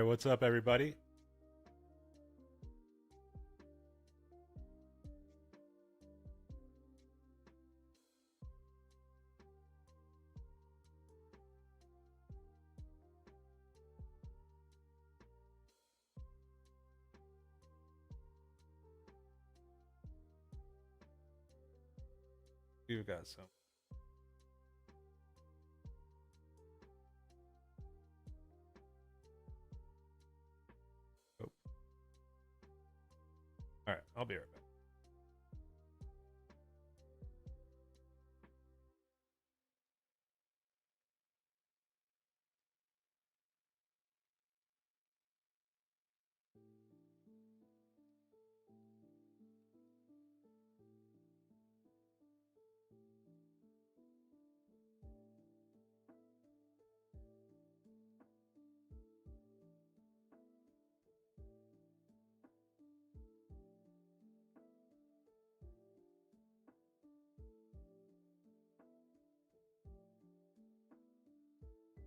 what's up, everybody? We've got some. Oh. All right, I'll be right back.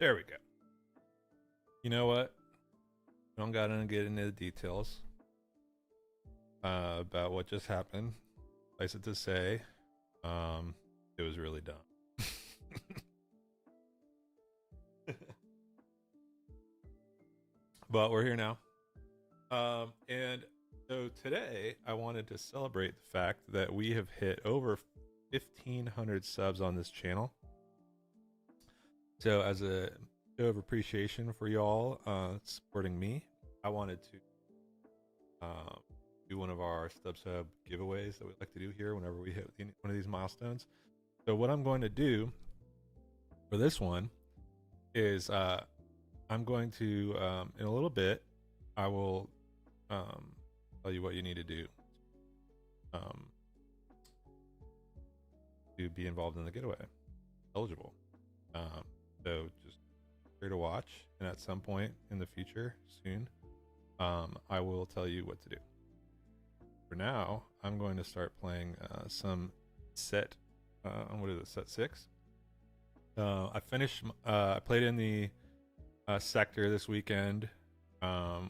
There we go. You know what? I don't gotta get into the details about what just happened. Suffice it to say, it was really dumb. But we're here now. And so today I wanted to celebrate the fact that we have hit over 1,500 subs on this channel. So as a show of appreciation for y'all supporting me, I wanted to do one of our Stubbs Hub giveaways that we like to do here whenever we hit one of these milestones. So what I'm going to do for this one is I'm going to, in a little bit, I will tell you what you need to do to be involved in the getaway, eligible. So just here to watch, and at some point in the future, soon, I will tell you what to do. For now, I'm going to start playing some set. What is it? Set 6. I finished. I played in the sector this weekend,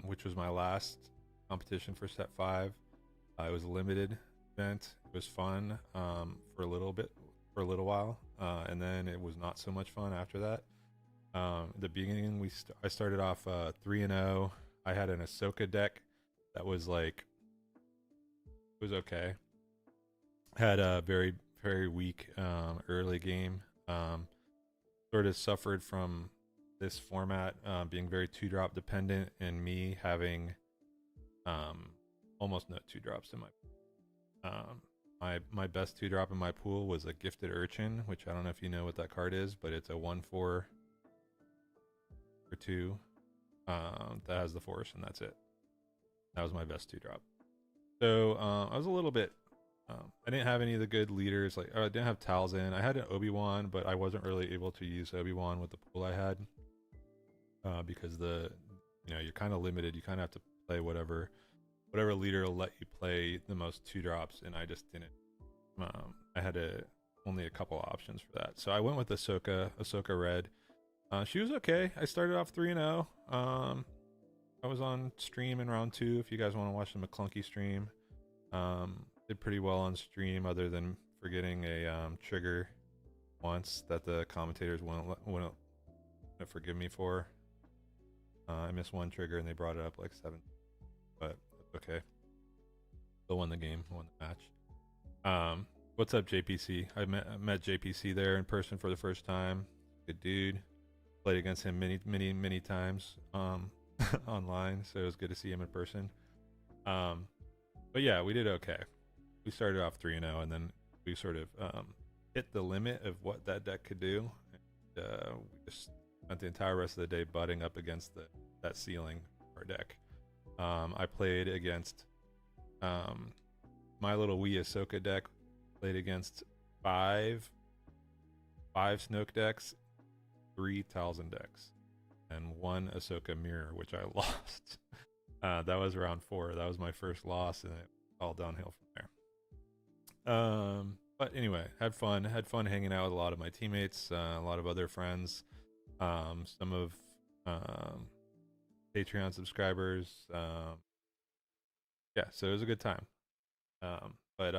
which was my last competition for set 5. It was a limited event. It was fun for a little while, and then it was not so much fun after that. The beginning, I started off 3-0. I had an Ahsoka deck that was like, it was okay. Had a very, very weak early game. Sort of suffered from this format being very 2-drop dependent, and me having almost no 2-drops in my best 2-drop in my pool was a Gifted Urchin, which I don't know if you know what that card is, but it's a 1/4 for 2 that has the Force, and that's it. That was my best 2-drop. So I was a little bit. I didn't have any of the good leaders. Like I didn't have Talzin. I had an Obi-Wan, but I wasn't really able to use Obi-Wan with the pool I had because you're kind of limited. You kind of have to play whatever leader will let you play the most 2-drops, and I just didn't. I had only a couple options for that, so I went with Ahsoka Red. She was okay. I started off 3-0. I was on stream in round 2. If you guys want to watch the McClunky stream, did pretty well on stream, other than forgetting a trigger once that the commentators wouldn't forgive me for. I missed one trigger and they brought it up like 7, but okay. Still won the game, won the match. What's up, JPC? I met JPC there in person for the first time. Good dude. Played against him many times online, so it was good to see him in person. But yeah, we did okay. We started off 3-0, and then we sort of hit the limit of what that deck could do. And, we just spent the entire rest of the day butting up against that ceiling of our deck. I played against my little wee Ahsoka deck. Played against 5 Snoke decks, 3 Talzin decks, and 1 Ahsoka mirror, which I lost. That was round 4. That was my first loss, and it all downhill from there. But anyway, had fun hanging out with a lot of my teammates, a lot of other friends. Some of Patreon subscribers. Yeah, so it was a good time. But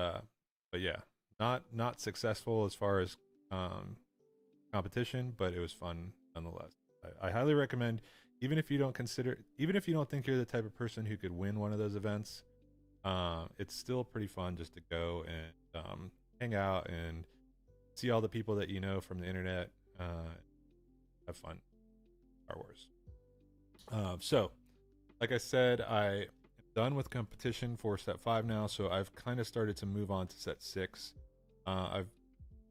yeah, not successful as far as um, competition, but it was fun nonetheless. I highly recommend, even if you don't think you're the type of person who could win one of those events, it's still pretty fun just to go and hang out and see all the people that you know from the internet. Have fun, Star Wars. So, like I said, I am done with competition for set 5 now, so I've kind of started to move on to set 6. I've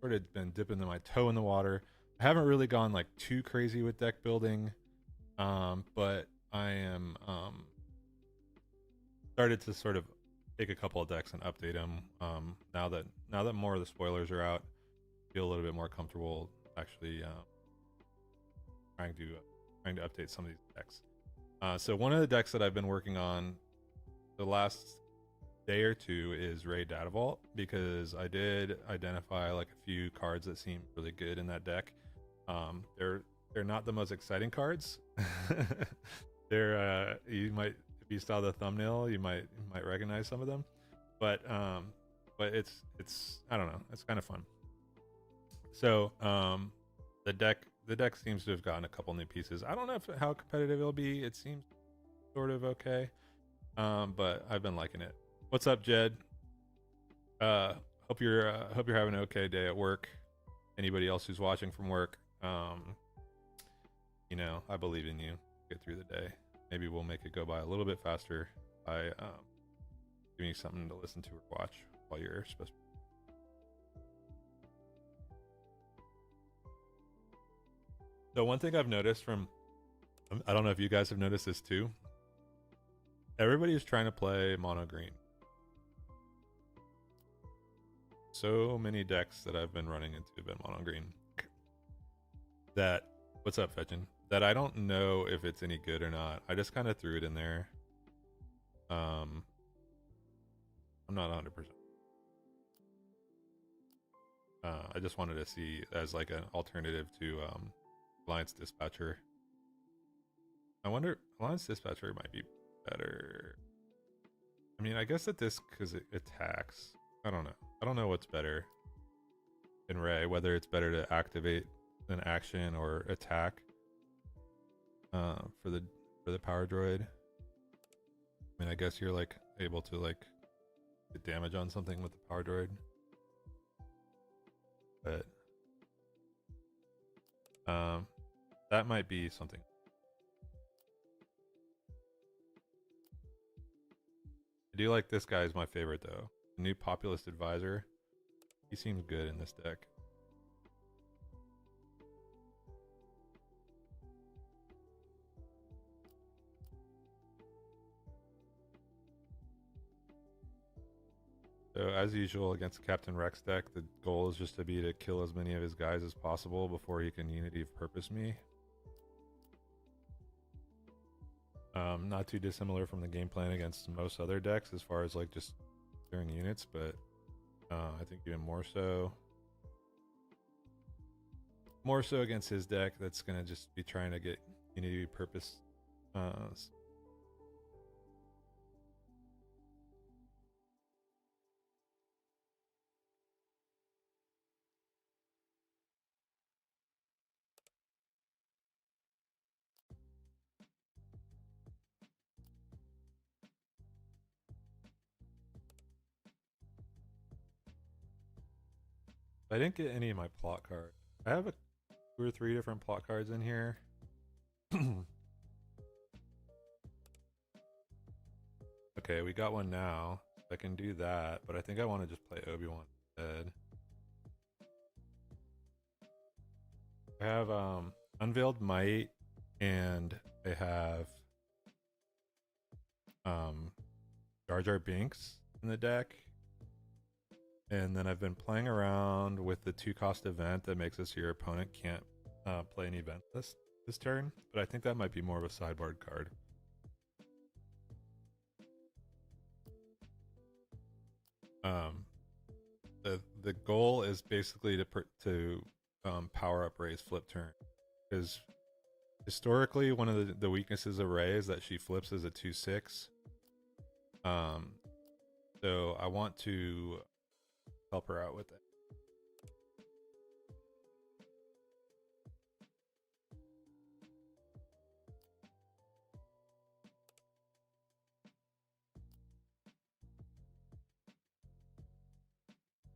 sort of been dipping my toe in the water. I haven't really gone like too crazy with deck building, but I am started to sort of take a couple of decks and update them. Now that more of the spoilers are out, I feel a little bit more comfortable actually trying to trying to update some of these decks. So one of the decks that I've been working on the last day or two is Ray Data Vault, because I did identify like a few cards that seem really good in that deck. They're not the most exciting cards. They're you might, if you saw the thumbnail, you might recognize some of them, but it's I don't know, it's kind of fun. So the deck seems to have gotten a couple new pieces. I don't know how competitive it'll be. It seems sort of okay, but I've been liking it. What's up, Jed? Hope you're having an okay day at work. Anybody else who's watching from work, you know, I believe in you. Get through the day. Maybe we'll make it go by a little bit faster by giving you something to listen to or watch while you're supposed to. So one thing I've noticed from, I don't know if you guys have noticed this too. Everybody is trying to play mono green. So many decks that I've been running into have been mono green. That, what's up, Fetchin? That I don't know if it's any good or not. I just kind of threw it in there. I'm not 100%. I just wanted to see as like an alternative to Alliance Dispatcher. I wonder, Alliance Dispatcher might be better. I mean, I guess that this, because it attacks. I don't know. I don't know what's better in Ray, whether it's better to activate an action or attack for the power droid. I mean, I guess you're like able to like get damage on something with the power droid, but that might be something. I do like this guy is my favorite though. The new Populist Advisor. He seems good in this deck. So as usual against Captain Rex deck, the goal is just to be to kill as many of his guys as possible before he can Unity of Purpose me. Not too dissimilar from the game plan against most other decks as far as like just clearing units, but I think even more so against his deck that's gonna just be trying to get Unity of Purpose. I didn't get any of my plot cards. I have 2 or 3 different plot cards in here. Okay, we got one now. I can do that, but I think I want to just play Obi-Wan instead. I have Unveiled Might, and I have Jar Jar Binks in the deck. And then I've been playing around with the 2-cost event that makes it so your opponent can't play any event this turn, but I think that might be more of a sideboard card. The goal is basically to power up Ray's flip turn, because historically, one of the weaknesses of Ray is that she flips as a 2/6. So I want to help her out with it.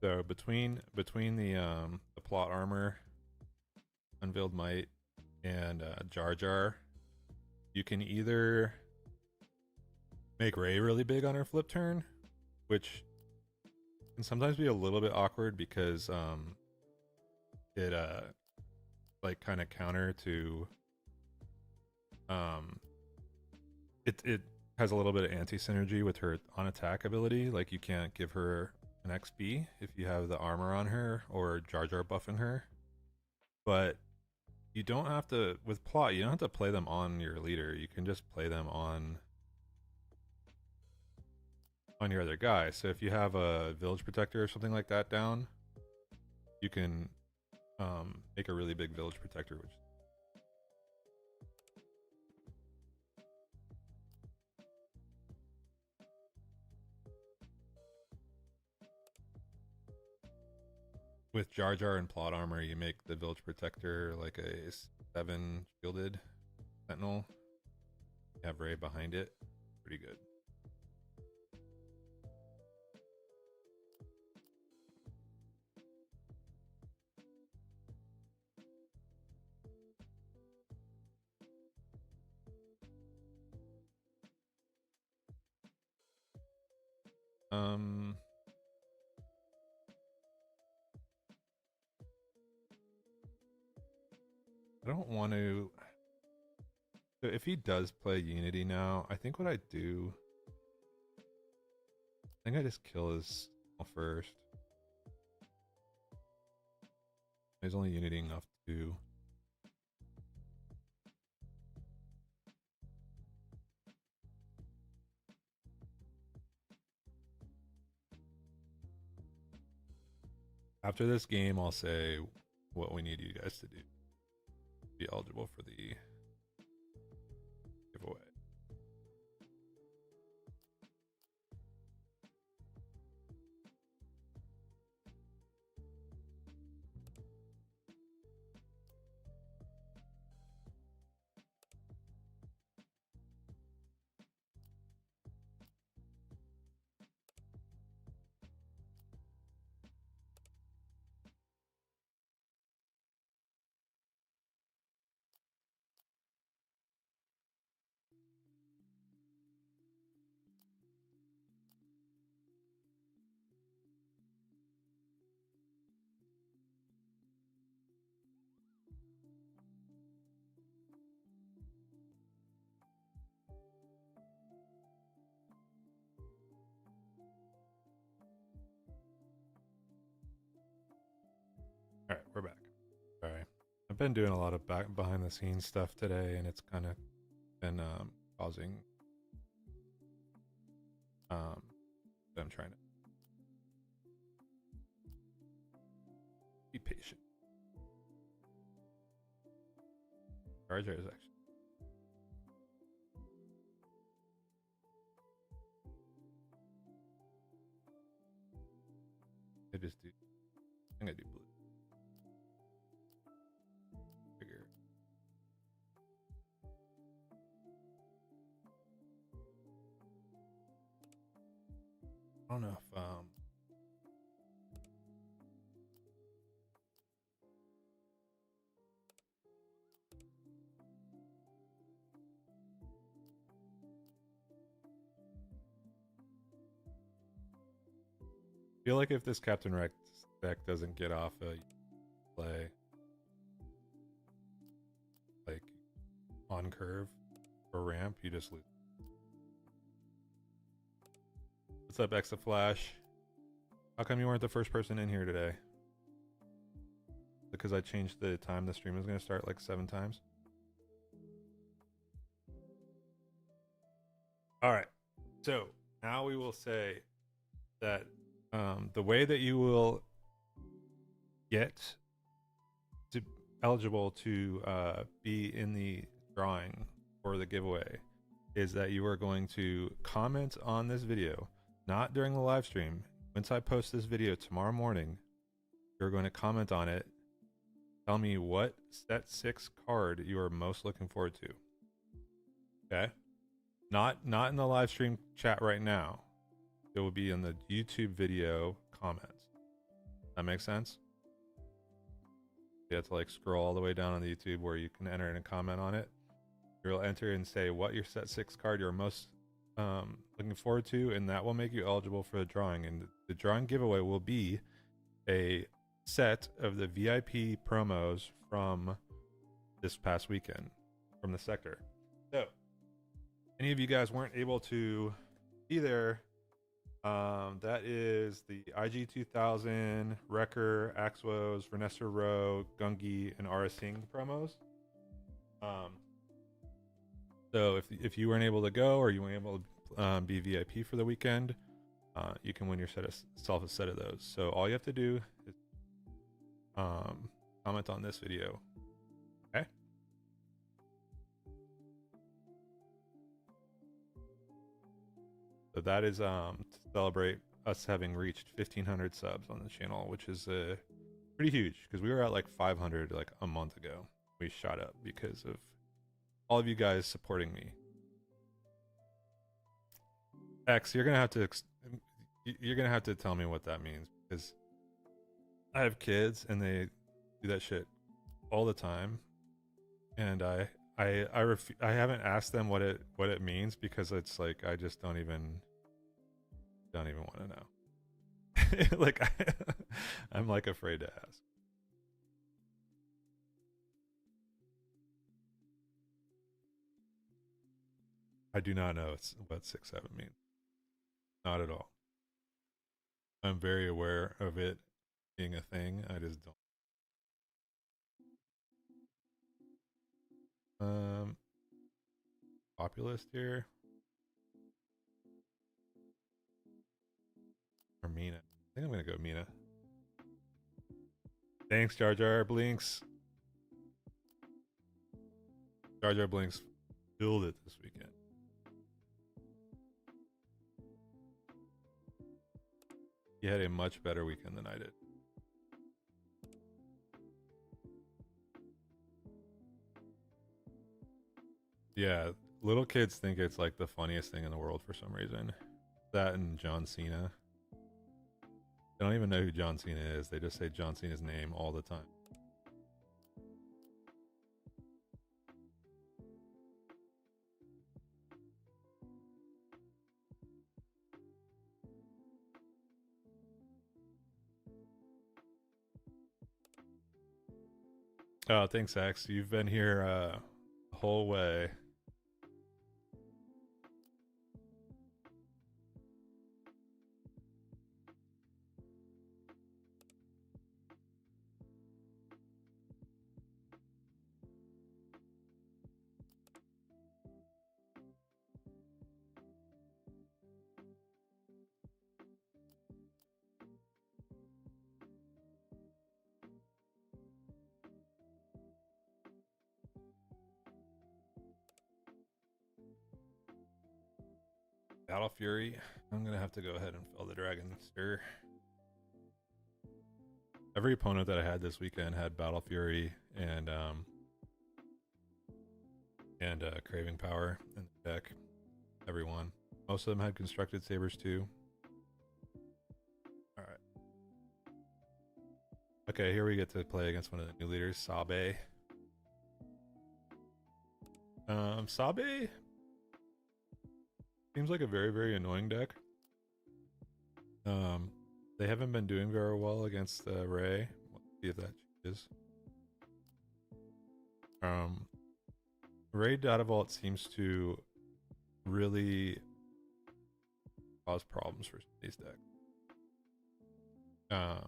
So between the plot armor, unveiled might, and Jar Jar, you can either make Ray really big on her flip turn, which can sometimes be a little bit awkward because it like kind of counter to it has a little bit of anti synergy with her on attack ability. Like you can't give her an XP if you have the armor on her or Jar Jar buffing her. But you don't have to, with plot, you don't have to play them on your leader. You can just play them on your other guy. So if you have a village protector or something like that down, you can make a really big village protector, which with Jar Jar and plot armor, you make the village protector like a 7 shielded sentinel. You have Ray behind it. Pretty good. I don't want to. So if he does play Unity now, I think what I do, I think I just kill his first. He's only Unity enough to. After this game, I'll say what we need you guys to do to be eligible for the giveaway. All right, we're back. Sorry, I've been doing a lot of behind the scenes stuff today, and it's kind of been causing. I'm trying to be patient. Jar Jar is actually. I just do. I'm gonna do blue. Figure. I don't know if I feel like if this Captain Rex deck doesn't get off a play like on curve or ramp, you just lose. What's up, Exa Flash? How come you weren't the first person in here today? Because I changed the time the stream was going to start like 7 times. All right. So now we will say that the way that you will get to eligible to be in the drawing for the giveaway is that you are going to comment on this video, not during the live stream. Once I post this video tomorrow morning, you're going to comment on it. Tell me what set 6 card you are most looking forward to. Okay? Not in the live stream chat right now. It will be in the YouTube video comments. That makes sense? You have to like scroll all the way down on the YouTube where you can enter in a comment on it. You'll enter and say what your set 6 card you're most looking forward to, and that will make you eligible for the drawing. And the drawing giveaway will be a set of the VIP promos from this past weekend from the sector. So any of you guys weren't able to be there, that is the IG 2000, Wrecker, Axwos, Vanessa Rowe, Gungi, and Ara Singh promos. So if you weren't able to go, or you weren't able to be VIP for the weekend, you can win yourself a set of those. So all you have to do is comment on this video. Okay. So that is to celebrate us having reached 1,500 subs on the channel, which is pretty huge because we were at like 500 like a month ago. We shot up because of all of you guys supporting me. X, you're gonna have to tell me what that means, because I have kids and they do that shit all the time, and I haven't asked them what it means, because it's like I just don't even want to know. Like I'm like afraid to ask. I do not know what 6-7 means. Not at all. I'm very aware of it being a thing. I just don't. Populist here. Or Mina. I think I'm gonna go Mina. Thanks, Jar Jar Binks. Jar Jar Binks filled it this weekend. He had a much better weekend than I did. Yeah, little kids think it's like the funniest thing in the world for some reason. That and John Cena. They don't even know who John Cena is. They just say John Cena's name all the time. Oh, thanks, X. You've been here the whole way. Battle Fury. I'm gonna have to go ahead and fill the Dragon Stir. Every opponent that I had this weekend had Battle Fury and Craving Power in the deck. Everyone. Most of them had Constructed Sabers too. Alright. Okay, here we get to play against one of the new leaders, Sabe. Sabe seems like a very, very annoying deck. They haven't been doing very well against Ray. Let's see if that changes. Ray Data Vault seems to really cause problems for these decks. I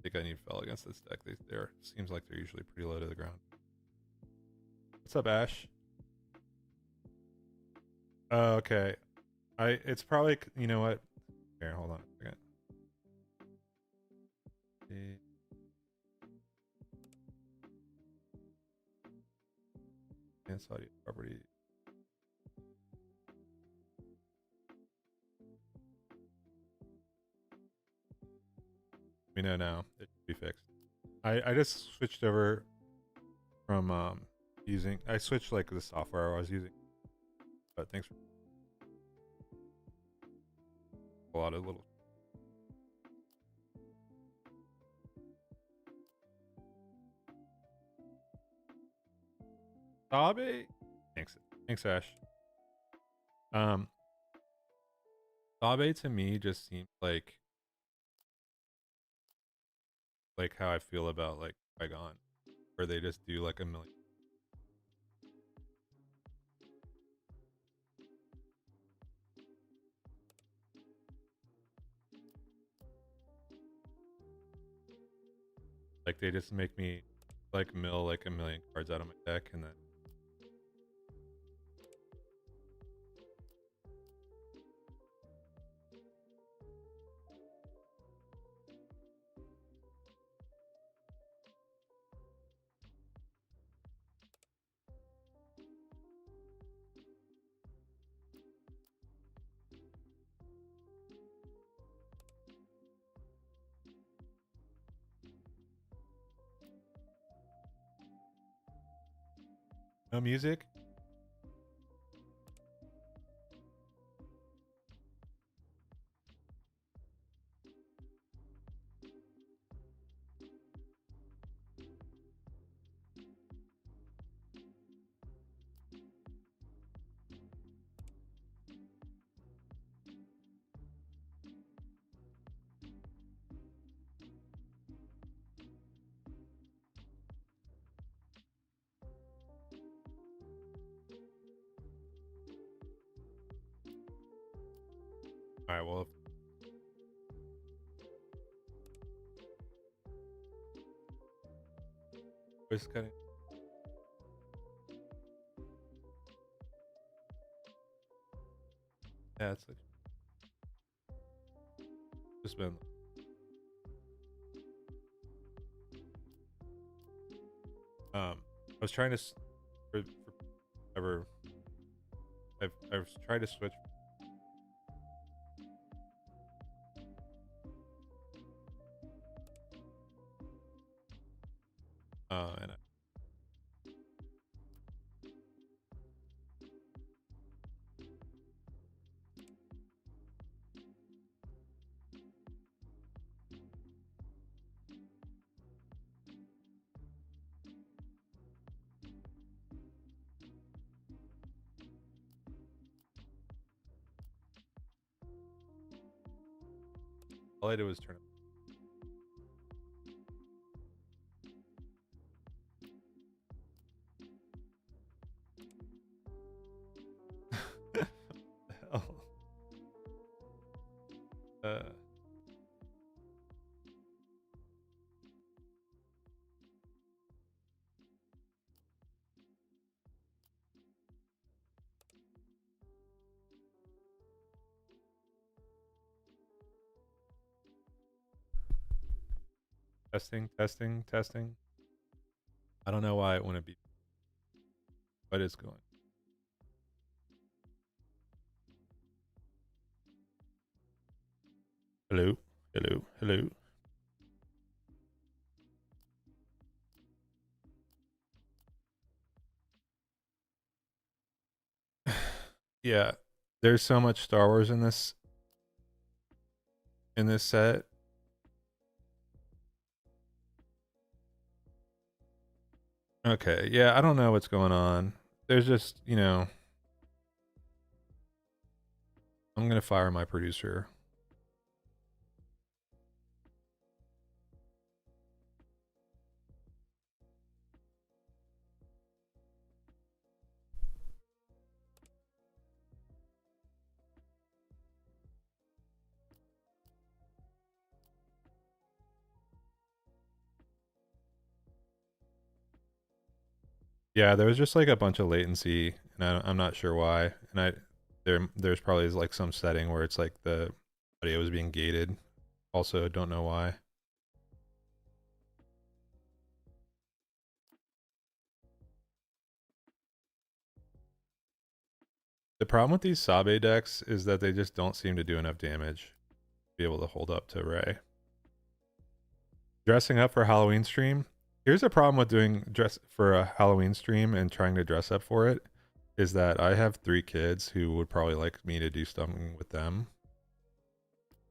think I need Fell against this deck. They're seems like they're usually pretty low to the ground. What's up, Ash? Oh, okay. It's probably, you know what? Here, hold on a second. advanced audio property. We know now. It should be fixed. I just switched over from using. I switched like the software I was using. But thanks for a lot of little. Sabe? Thanks, Ash. Sabe to me just seems like how I feel about like Trigon, where they just do like a million. Like they just make me like mill like a million cards out of my deck and then no music. All right, well, voice cutting. Yeah, it's like just been. I was trying to for ever. I've tried to switch. And all I did was turn it. Hell. Testing. I don't know why it wouldn't be. What is going? Hello. Yeah, there's so much Star Wars in this set. Okay, yeah, I don't know what's going on. There's just, I'm gonna fire my producer. Yeah, there was just like a bunch of latency, and I'm not sure why. And there's probably like some setting where it's like the audio is being gated. Also, don't know why. The problem with these Sabe decks is that they just don't seem to do enough damage to be able to hold up to Ray. Dressing up for Halloween stream. Here's a problem with doing dress for a Halloween stream and trying to dress up for it, is that I have 3 kids who would probably like me to do something with them.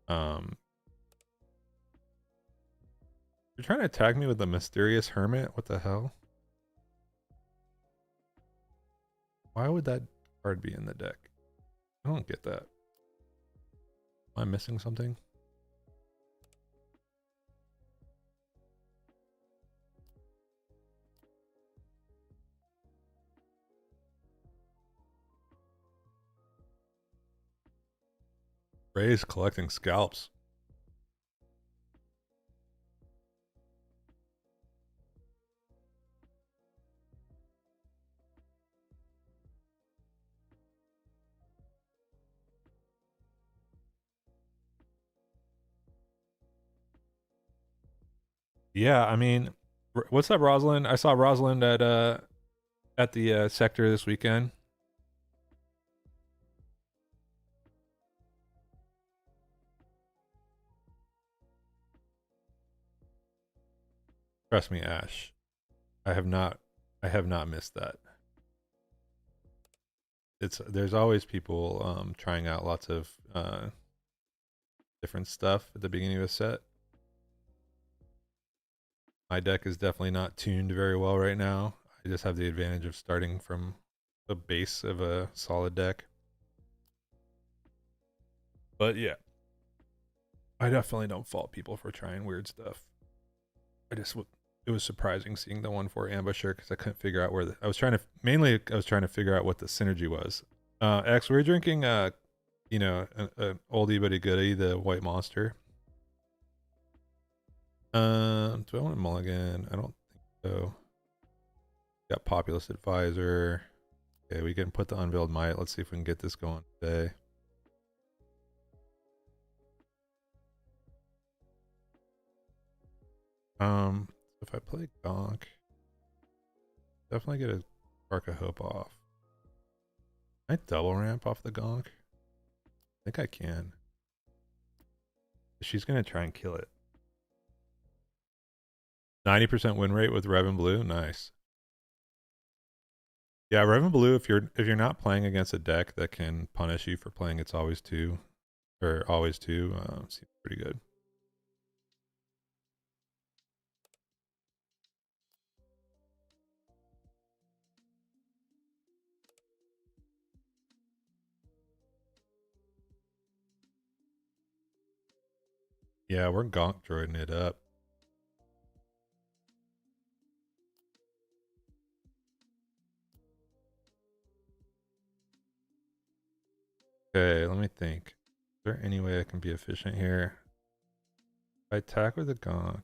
You're trying to attack me with a mysterious hermit? What the hell? Why would that card be in the deck? I don't get that. Am I missing something? Ray's collecting scalps. Yeah, I mean, what's up, Rosalind? I saw Rosalind at the sector this weekend. Trust me, Ash. I have not missed that. There's always people trying out lots of different stuff at the beginning of a set. My deck is definitely not tuned very well right now. I just have the advantage of starting from the base of a solid deck. But yeah, I definitely don't fault people for trying weird stuff. It was surprising seeing the 1/4 ambusher because I couldn't figure out where I was trying to figure out what the synergy was. X, we were drinking you know, an oldie but a goodie, the white monster. Do I want a mulligan? I don't think so. Got populist advisor. Okay, we can put the unveiled might. Let's see if we can get this going today. If I play Gonk, definitely get a Spark of Hope off. Can I double ramp off the Gonk? I think I can. She's gonna try and kill it. 90% win rate with Rev and Blue, nice. Yeah, Rev and Blue. If you're not playing against a deck that can punish you for playing It's Always Two, or Always Two, seems pretty good. Yeah, we're Gonk droiding it up. Okay, let me think. Is there any way I can be efficient here? If I attack with a Gonk.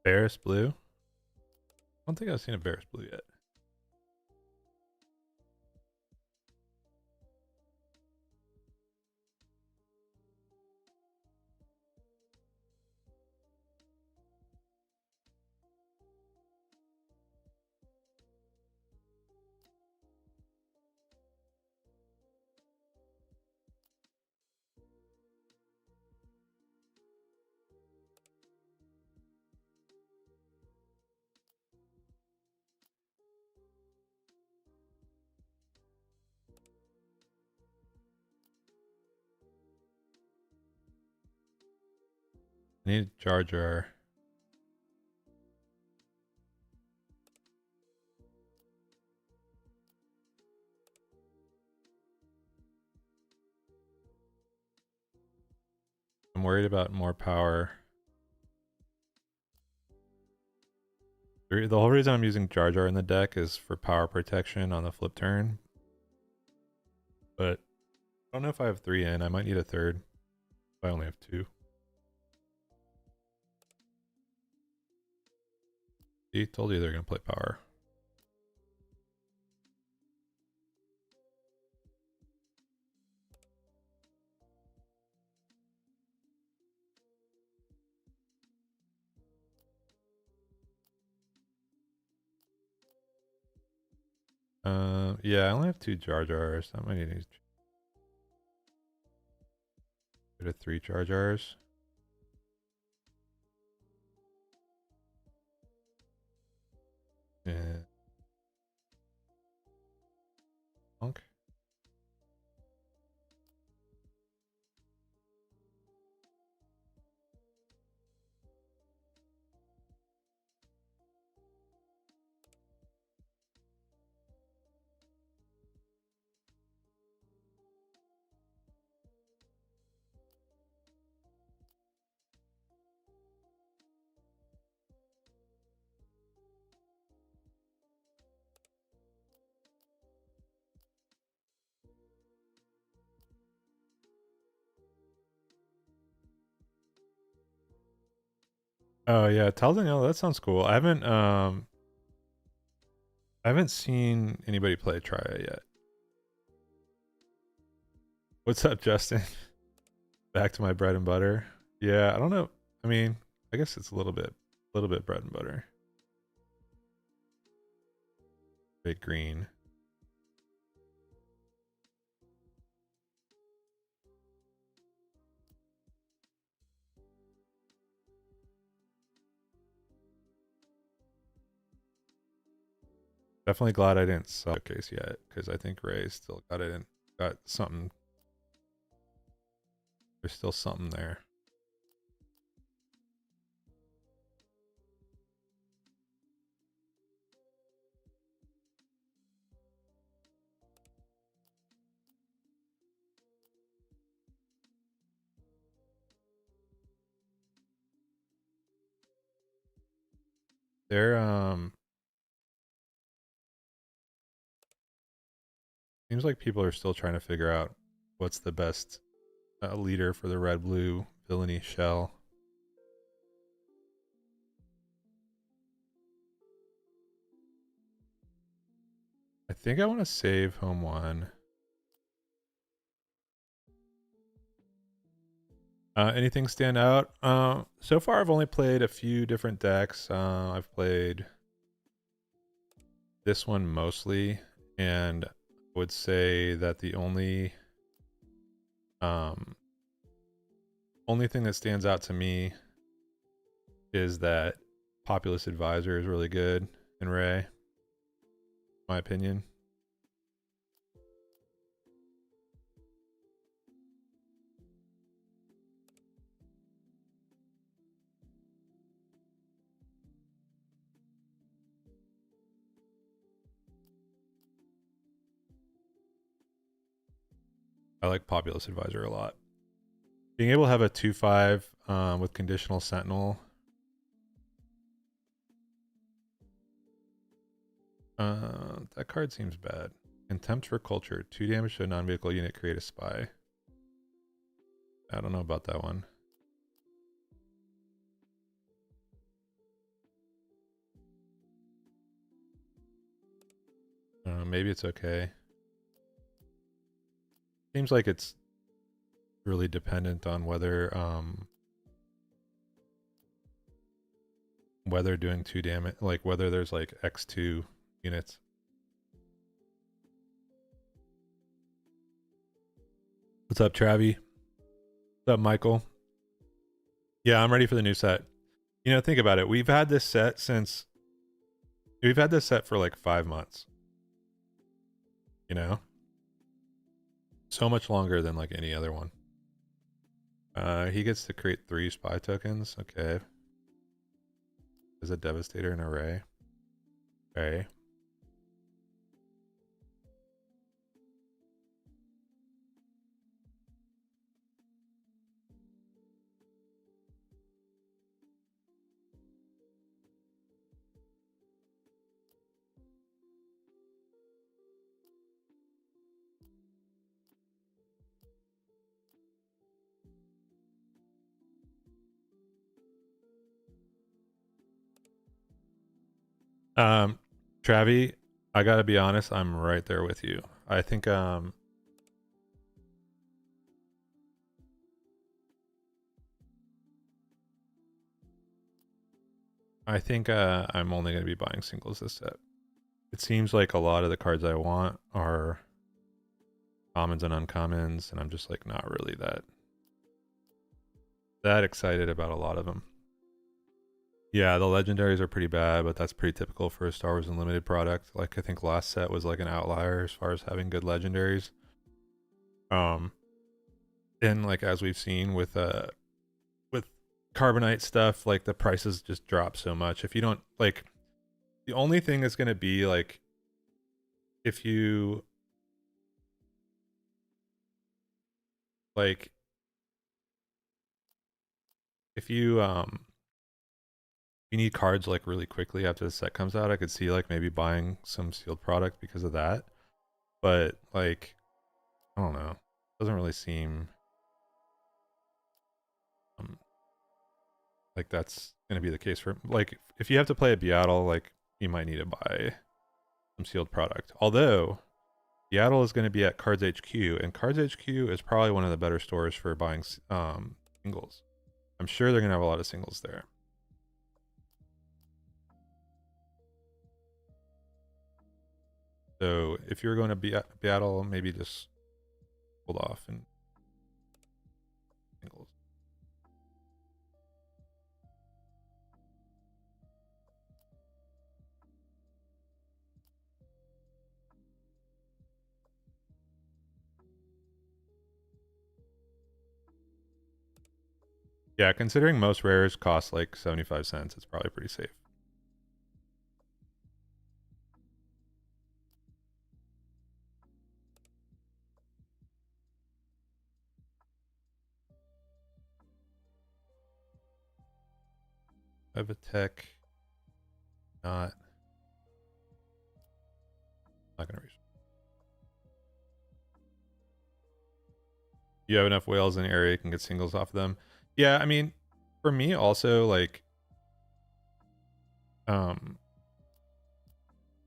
Barris Blue? I don't think I've seen a Barris Blue yet. I need Jar Jar. I'm worried about more power. The whole reason I'm using Jar Jar in the deck is for power protection on the flip turn. But I don't know if I have 3 in. I might need a third. I only have 2. See, told you they're gonna play power. Yeah, I only have 2 Jar Jars. I might need to go to 3 Jar Jars. Yeah. Punk. Oh yeah, Talzin, oh, that sounds cool. I haven't seen anybody play Triad yet. What's up, Justin? Back to my bread and butter. Yeah, I don't know. I mean, I guess it's a little bit bread and butter. Big green. Definitely glad I didn't showcase yet, because I think Ray still got something. There's still something there. There seems like people are still trying to figure out what's the best leader for the red blue villainy shell. I think I want to save home 1. Anything stand out? So far I've only played a few different decks. I've played this one mostly, and I would say that the only thing that stands out to me is that Populous Advisor is really good in Ray, my opinion. I like Populous Advisor a lot. Being able to have a 2/5 with conditional sentinel. That card seems bad. Contempt for Culture. 2 damage to a non-vehicle unit, create a spy. I don't know about that one. Maybe it's okay. Seems like it's really dependent on whether doing 2 damage, like whether there's like X2 units. What's up, Travi? What's up, Michael? Yeah, I'm ready for the new set. You know, think about it. We've had this set for like 5 months. You know? So much longer than like any other one. He gets to create 3 spy tokens. Okay. Is a Devastator an array? Okay. Travi, I gotta be honest, I'm right there with you. I think I'm only gonna be buying singles this set. It seems like a lot of the cards I want are commons and uncommons, and I'm just like not really that excited about a lot of them. Yeah, the legendaries are pretty bad, but that's pretty typical for a Star Wars Unlimited product. Like I think last set was like an outlier as far as having good legendaries. Um, and like as we've seen with Carbonite stuff, like the prices just drop so much. If you don't like, the only thing is going to be like if you like if you need cards like really quickly after the set comes out, I could see like maybe buying some sealed product because of that. But like I don't know, doesn't really seem um, like that's gonna be the case for like if you have to play a Beatle, like you might need to buy some sealed product. Although Seattle is going to be at Cards HQ, and Cards HQ is probably one of the better stores for buying singles. I'm sure they're going to have a lot of singles there. So if you're going to Seattle, maybe just hold off and singles. Yeah, considering most rares cost like 75 cents, it's probably pretty safe. I have a tech, not going to reach. You have enough whales in the area, you can get singles off of them. Yeah, I mean, for me also um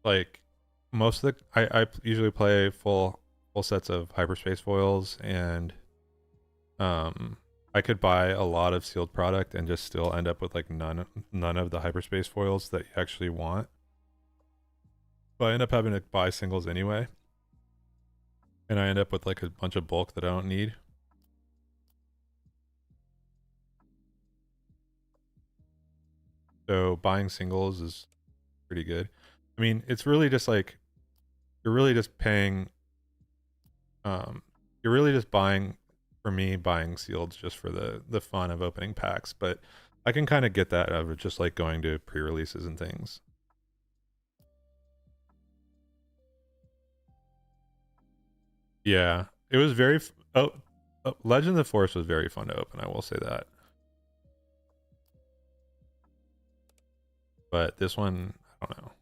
like most of the I usually play full sets of hyperspace foils, and I could buy a lot of sealed product and just still end up with like none of the hyperspace foils that you actually want. But I end up having to buy singles anyway, and I end up with like a bunch of bulk that I don't need. So buying singles is pretty good. I mean, it's really just like you're really just paying you're really just buying, for me, buying sealed just for the fun of opening packs, but I can kind of get that out of just like going to pre-releases and things. Yeah, it was very Legend of the Force was very fun to open, I will say that. But this one, I don't know.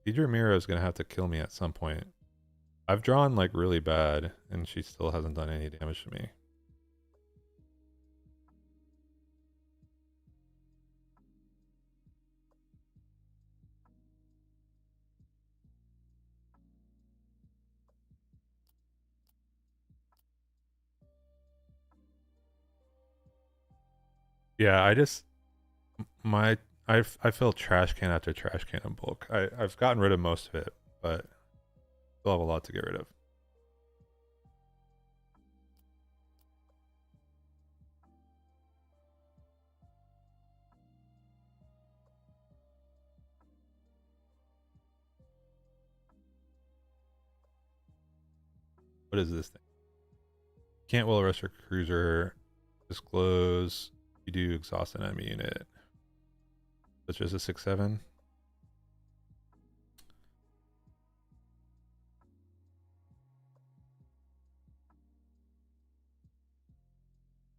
Deidre Mira is gonna have to kill me at some point. I've drawn like really bad, and she still hasn't done any damage to me. Yeah, I just my I feel trash can after trash can in bulk. I've gotten rid of most of it, but still have a lot to get rid of. What is this thing? Can't will arrest your cruiser. Disclose. You do exhaust an enemy unit. Such as a 6/7.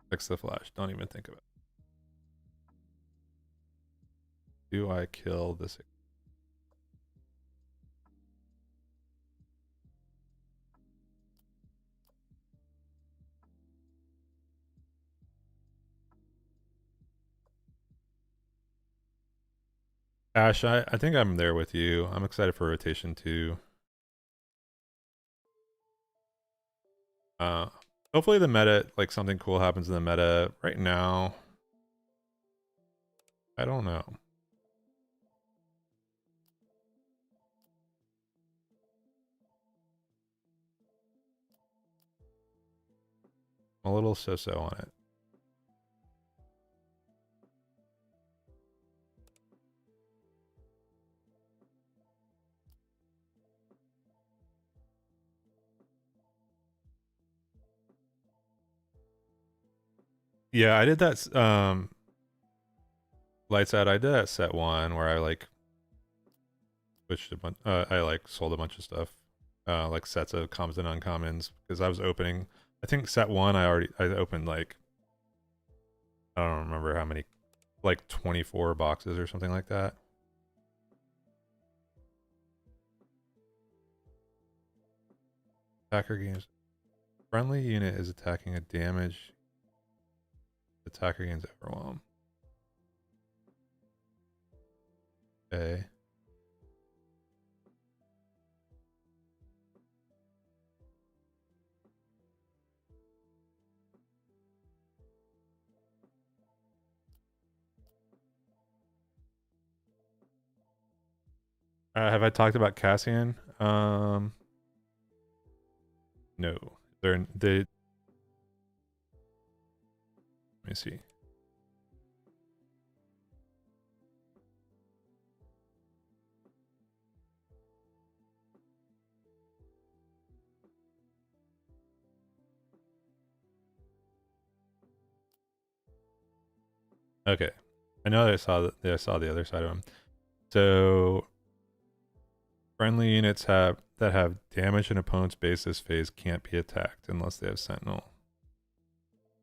Fix the flash. Don't even think of it. Do I kill this? Ash, I think I'm there with you. I'm excited for rotation too. Uh, hopefully the meta, like something cool happens in the meta. Right now, I don't know. I'm a little so-so on it. Yeah, I did that. Lights out. I did that set one where I like switched a bunch. I like sold a bunch of stuff, like sets of commons and uncommons because I was opening. I think set one I opened like I don't remember how many, like 24 boxes or something like that. Attacker gains. Friendly unit is attacking a damage. Attacker gains overwhelm. Okay. Have I talked about Cassian? No. They. Let me see. Okay. I know that I saw the other side of him. So friendly units that have damage an opponent's base this phase can't be attacked unless they have Sentinel.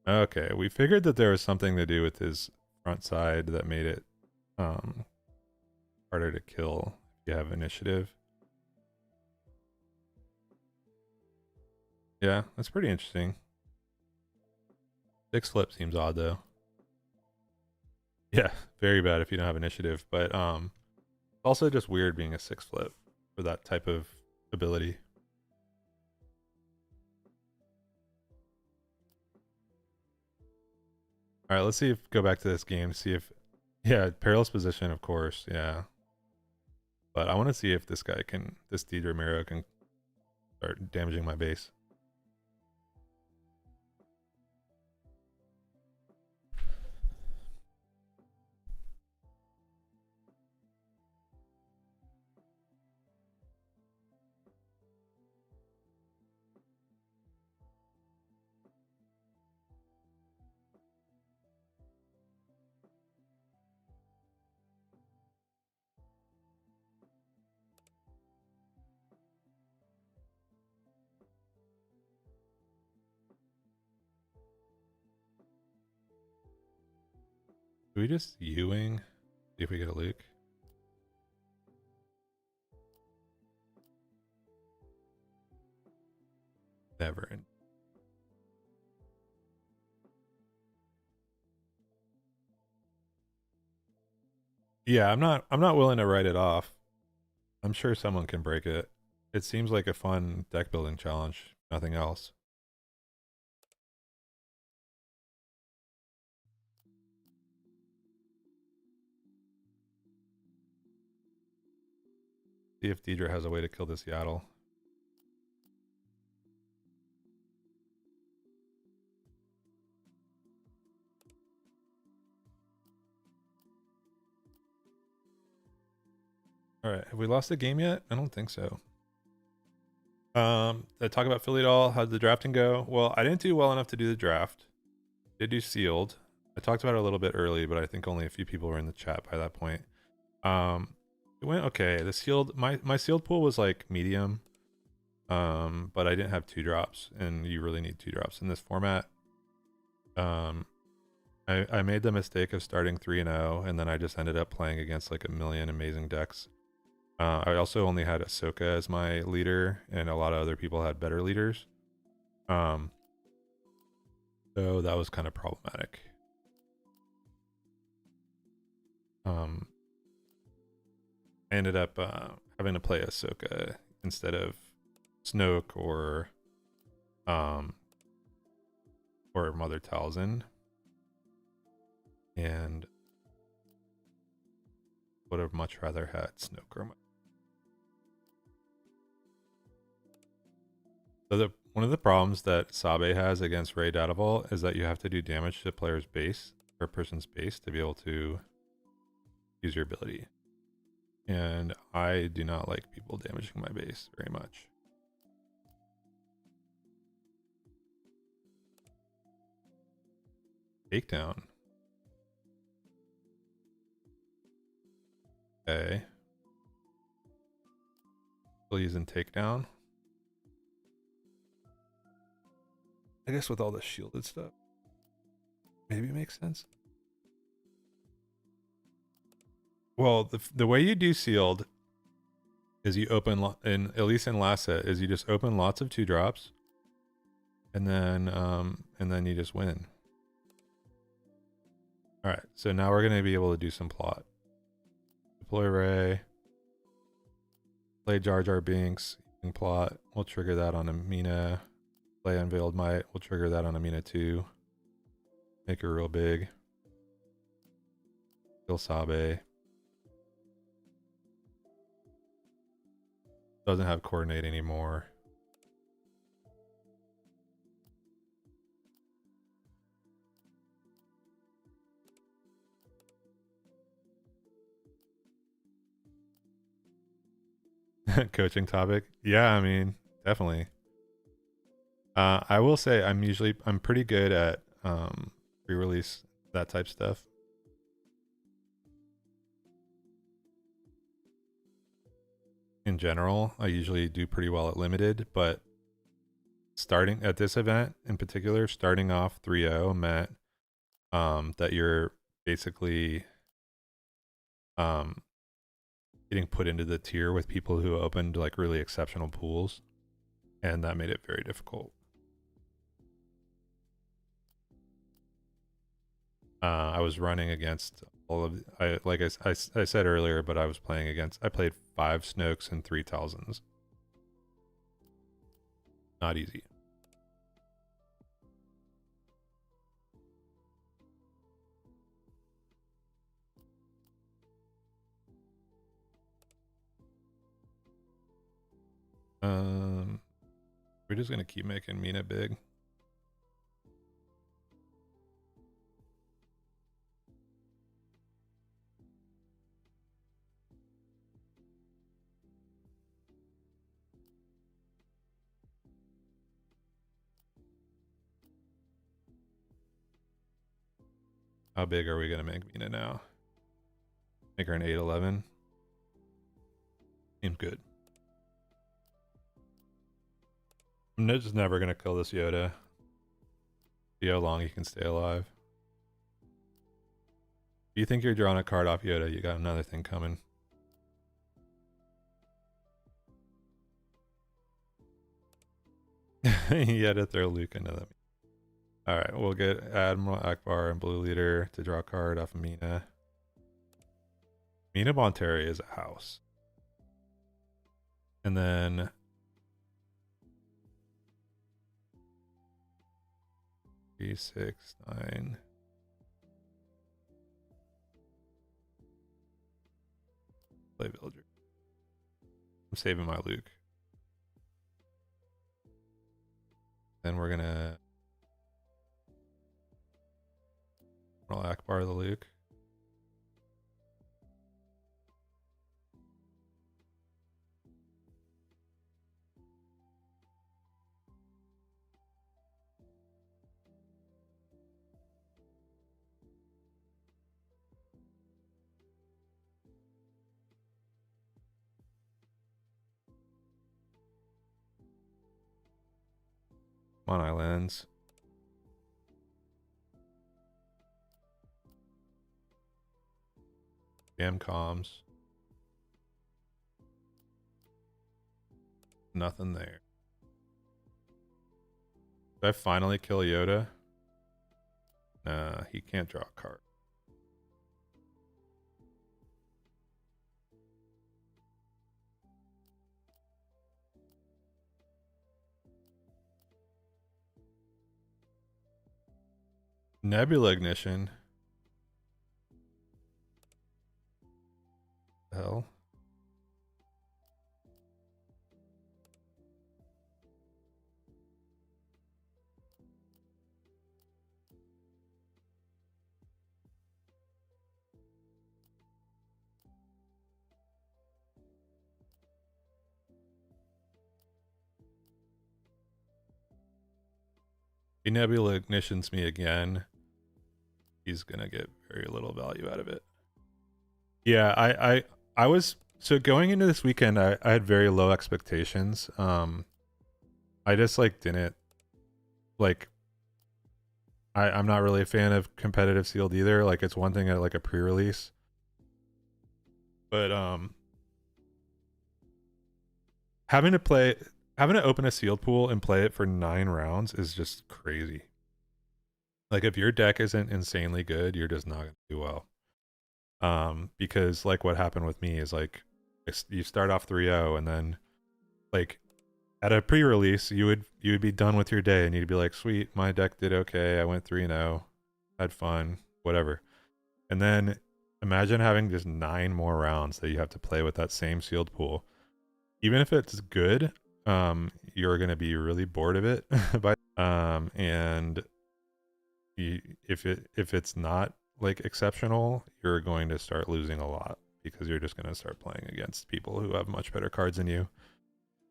Okay, we figured that there was something to do with his front side that made it harder to kill if you have initiative. Yeah, that's pretty interesting. 6 flip seems odd though. Yeah, very bad if you don't have initiative, but also just weird being a 6 flip for that type of ability. All right, let's see if go back to this game, see if yeah, perilous position of course, yeah. But I want to see if this D. Ramiro can start damaging my base. Do we just Ewing? See if we get a Luke. Never. Yeah, I'm not willing to write it off. I'm sure someone can break it. It seems like a fun deck building challenge, nothing else. See if Deidre has a way to kill this Yaddle. All right, have we lost the game yet? I don't think so. Talk about Philly doll. How'd the drafting go? Well, I didn't do well enough to do the draft. Did do sealed. I talked about it a little bit early, but I think only a few people were in the chat by that point. It went okay. The sealed my sealed pool was like medium. But I didn't have 2 drops, and you really need 2 drops in this format. I made the mistake of starting 3-0, and then I just ended up playing against like a million amazing decks. I also only had Ahsoka as my leader, and a lot of other people had better leaders. So that was kind of problematic. I ended up having to play Ahsoka instead of Snoke um or Mother Talzin, and would have much rather had Snoke or so one of the problems that Sabe has against Rey Datavol is that you have to do damage to a player's base or a person's base to be able to use your ability. And I do not like people damaging my base very much. Takedown. Okay. Still using takedown. I guess with all the shielded stuff, maybe it makes sense. Well, the way you do sealed is you open at least in last set is you just open lots of 2-drops, and then you just win. All right, so now we're gonna be able to do some plot. Deploy Rey. Play Jar Jar Binks. Plot. We'll trigger that on Amina. Play Unveiled Might. We'll trigger that on Amina too. Make her real big. Kill Sabe. Doesn't have coordinate anymore. Coaching topic. Yeah, I mean, definitely. I will say I'm pretty good at pre-release, that type stuff. In general, I usually do pretty well at limited, but starting at this event in particular, starting off 3-0 meant that you're basically getting put into the tier with people who opened like really exceptional pools, and that made it very difficult. I was running against all of I said earlier, but I played 5 Snokes and 3 Talzins. Not easy. We're just gonna keep making Mina big. How big are we gonna make Mina now? Make her an 811. Seems good. I'm just never gonna kill this Yoda. See how long he can stay alive. If you think you're drawing a card off Yoda, you got another thing coming. You had to throw Luke into them. Alright, we'll get Admiral Akbar and Blue Leader to draw a card off of Mina. Mina Bonteri is a house. And then three, 6, 9. Play Villager. I'm saving my Luke. Then we're gonna roll Akbar the Luke. On islands. Jam comms. Nothing there. Did I finally kill Yoda? Nah, he can't draw a card. Nebula Ignition. The hell? If Nebula Ignitions me again, he's gonna get very little value out of it. Yeah, I was so going into this weekend, I had very low expectations. I just like didn't like I'm not really a fan of competitive sealed either. Like it's one thing at like a pre-release. But having to open a sealed pool and play it for 9 rounds is just crazy. Like if your deck isn't insanely good, you're just not gonna do well. Because like what happened with me is like you start off 3-0 and then like at a pre-release you would be done with your day and you'd be like, sweet, my deck did okay, I went 3-0, had fun, whatever. And then imagine having just 9 more rounds that you have to play with that same sealed pool. Even if it's good, you're gonna be really bored of it and if it's not like exceptional, you're going to start losing a lot because you're just going to start playing against people who have much better cards than you,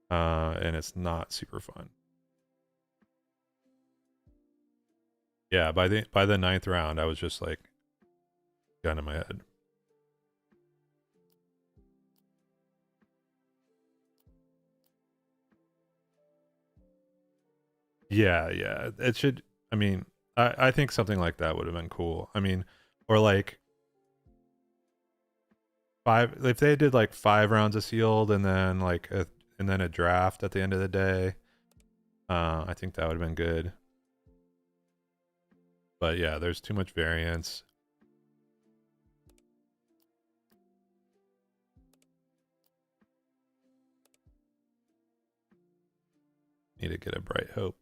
and it's not super fun. Yeah, by the 9th round, I was just like gun in my head. Yeah, it should. I mean, I think something like that would have been cool. I mean, or like 5, if they did like 5 rounds of sealed and then like and then a draft at the end of the day. I think that would have been good. But yeah, there's too much variance. Need to get a Bright Hope.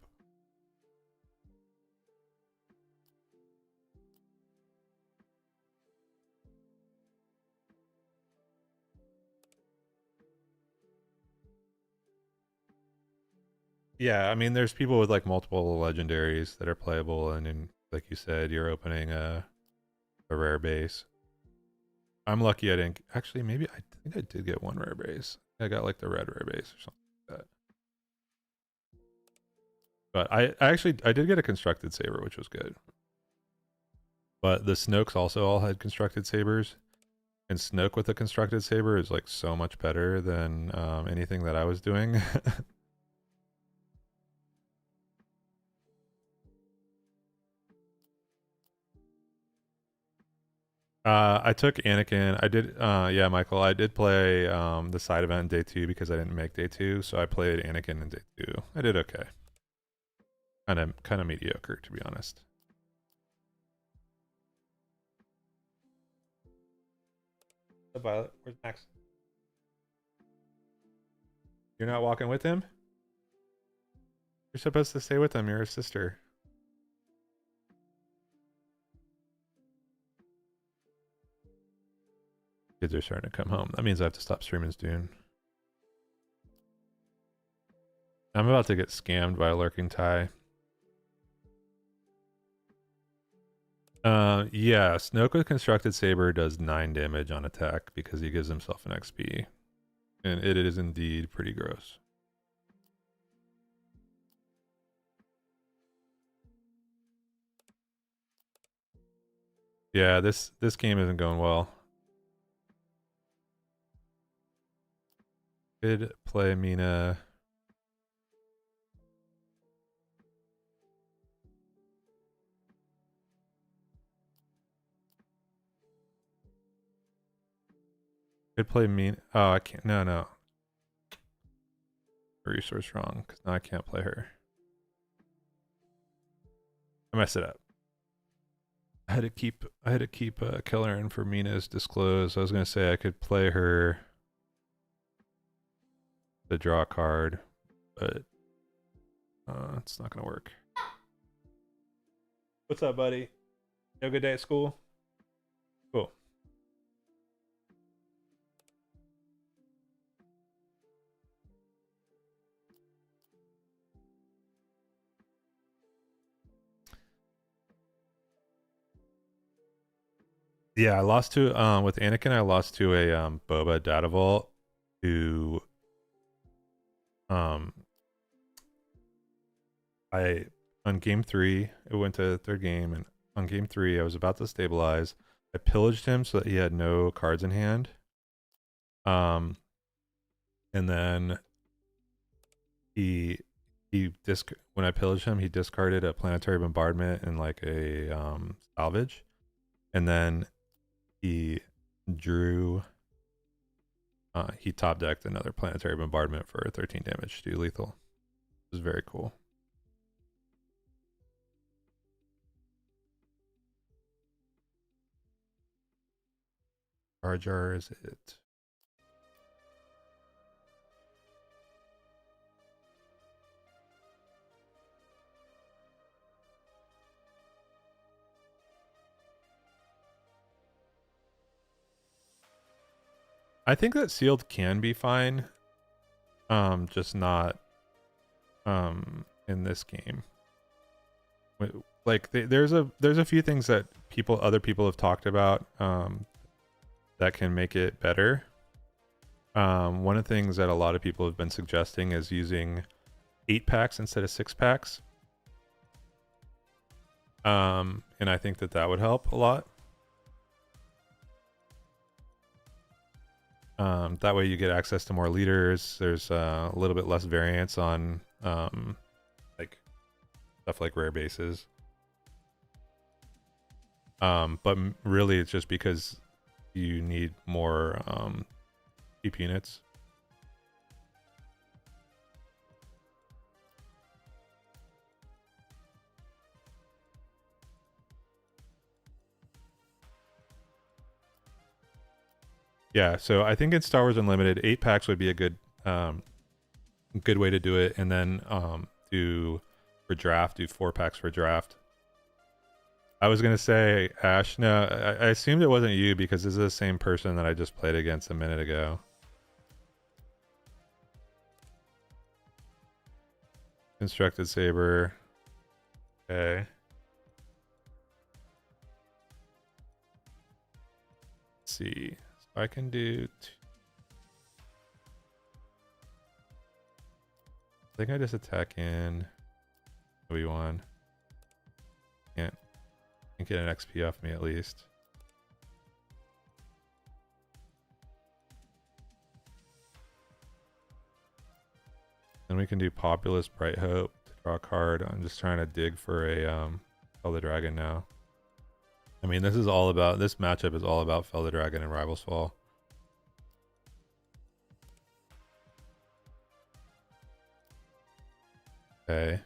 Yeah, I mean, there's people with like multiple legendaries that are playable, and then, like you said, you're opening a rare base. I'm lucky I didn't. Actually, maybe I think I did get 1 rare base. I got like the red rare base or something like that. But I did get a constructed saber, which was good. But the Snokes also all had constructed sabers, and Snoke with a constructed saber is like so much better than anything that I was doing. I took Anakin. I did yeah, Michael, I did play the side event day 2 because I didn't make day 2, so I played Anakin in day 2. I did okay. Kind of mediocre, to be honest. The Violet, where's Max? You're not walking with him? You're supposed to stay with him. You're his sister. Kids are starting to come home. That means I have to stop streaming Dune. I'm about to get scammed by a lurking tie. Yeah, Snoke with constructed saber does 9 damage on attack because he gives himself an XP. And it is indeed pretty gross. Yeah, this game isn't going well. Could play Mina. Could play Mina. Oh, I can't. No. Resource wrong, because now I can't play her. I messed it up. I had to keep Killerin for Mina's disclose. I was gonna say I could play her to draw a card, but it's not gonna work. What's up, buddy? You have a good day at school? Cool. Yeah, I lost to with Anakin. I lost to a Boba Data Vault who um I on game 3 it went to third game, and on game 3 I was about to stabilize. I pillaged him so that he had no cards in hand. And then he when I pillaged him, he discarded a planetary bombardment and like a salvage, and then he drew he top decked another planetary bombardment for 13 damage to lethal. It was very cool. Jar Jar is it? I think that sealed can be fine. Just not in this game. Like there's a few things that other people have talked about that can make it better. One of the things that a lot of people have been suggesting is using 8-packs instead of 6-packs. And I think that would help a lot. That way you get access to more leaders. There's a little bit less variance on like stuff like rare bases. But really it's just because you need more cheap units. Yeah, so I think in Star Wars Unlimited, 8-packs would be a good way to do it, and then do 4-packs for draft. I was gonna say Ash. No, I assumed it wasn't you because this is the same person that I just played against a minute ago. Constructed saber. Okay. Let's see. So I can do. I think I just attack in Obi-Wan. Can't get an XP off me at least. Then we can do Populous Bright Hope to draw a card. I'm just trying to dig for a Fell the Dragon now. I mean, this matchup is all about Fell the Dragon and Rivals Fall. Okay.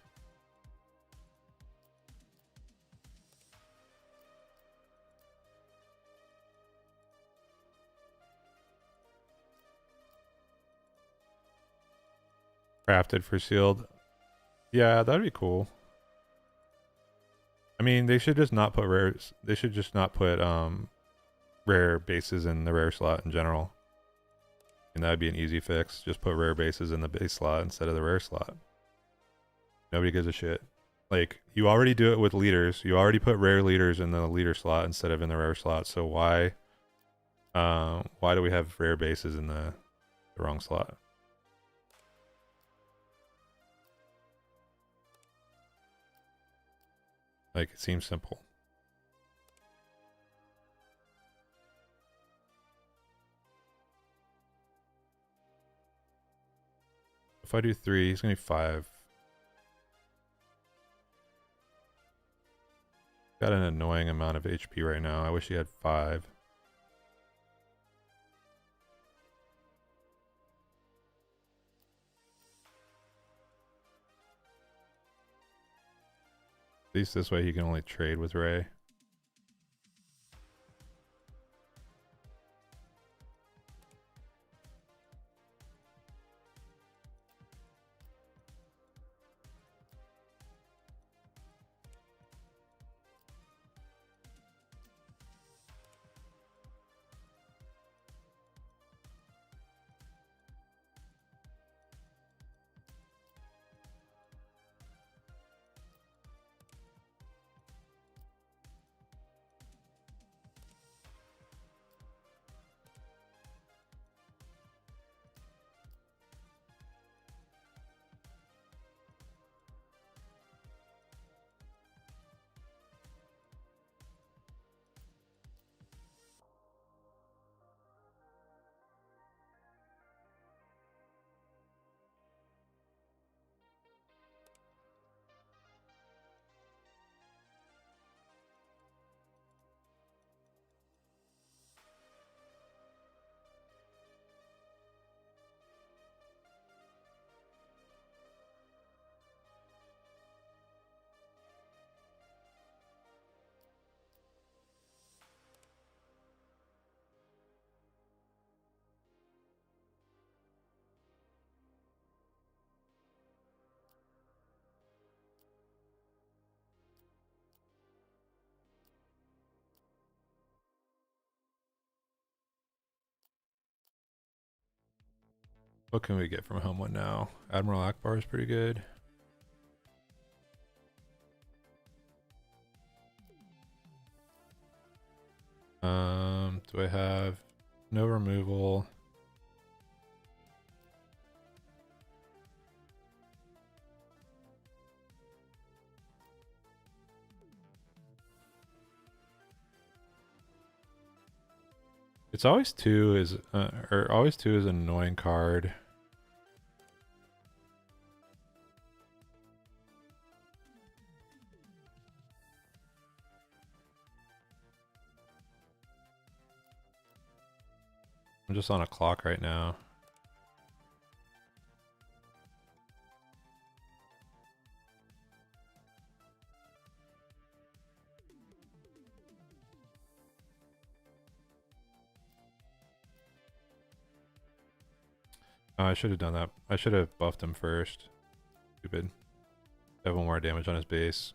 Crafted for sealed. Yeah, that'd be cool. I mean, they should just not put rares. They should just not put rare bases in the rare slot in general. And that'd be an easy fix. Just put rare bases in the base slot instead of the rare slot. Nobody gives a shit. Like, you already do it with leaders. You already put rare leaders in the leader slot instead of in the rare slot. So why do we have rare bases in the wrong slot? Like, it seems simple. If I do 3, he's gonna be 5. Got an annoying amount of HP right now. I wish he had 5. At least this way he can only trade with Ray. What can we get from home one now? Admiral Akbar is pretty good. Do I have no removal? It's always two is or always two is an annoying card. I'm just on a clock right now. Oh, I should have done that. I should have buffed him first. Stupid. Have one more damage on his base.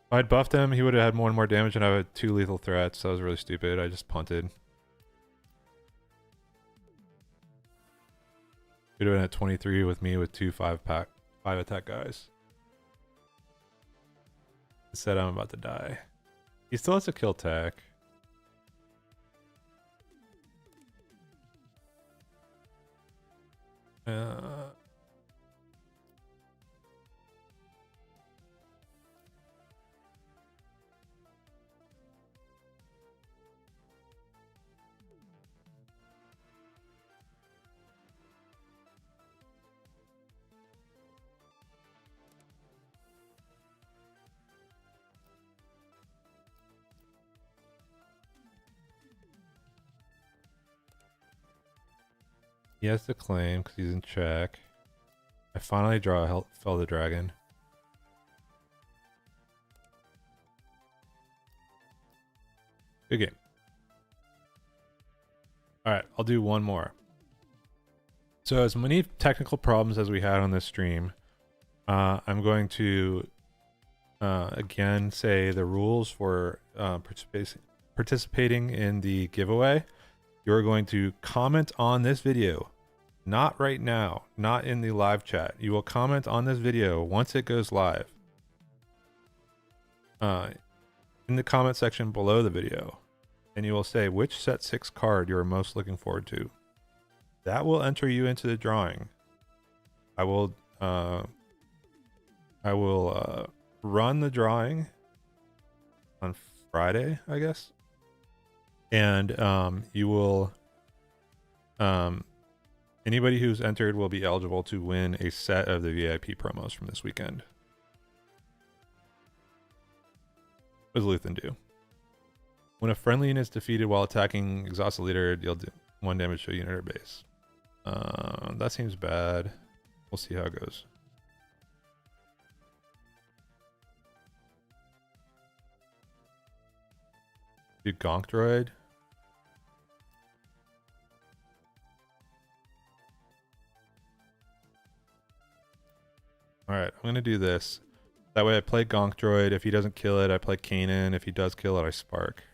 If I'd buffed him, he would have had one more damage and I had 2 lethal threats. That was really stupid. I just punted. Could have been at 23 with me with 2 5 attack guys. Instead, I'm about to die. He still has to kill tech. He has to claim because he's in check. I finally draw a Fell the Dragon. Good game. Alright, I'll do one more. So as many technical problems as we had on this stream, I'm going to again say the rules for participating in the giveaway. You're going to comment on this video, not right now, not in the live chat. You will comment on this video once it goes live. In the comment section below the video, and you will say which set 6 card you are most looking forward to. That will enter you into the drawing. I will run the drawing on Friday, I guess. And you will anybody who's entered will be eligible to win a set of the VIP promos from this weekend. What does Luthen do? When a friendly unit is defeated while attacking exhausted leader, deal 1 damage to a unit or base. That seems bad. We'll see how it goes. Do Gonk Droid. Alright, I'm gonna do this. That way I play Gonk Droid. If he doesn't kill it, I play Kanan. If he does kill it, I Spark.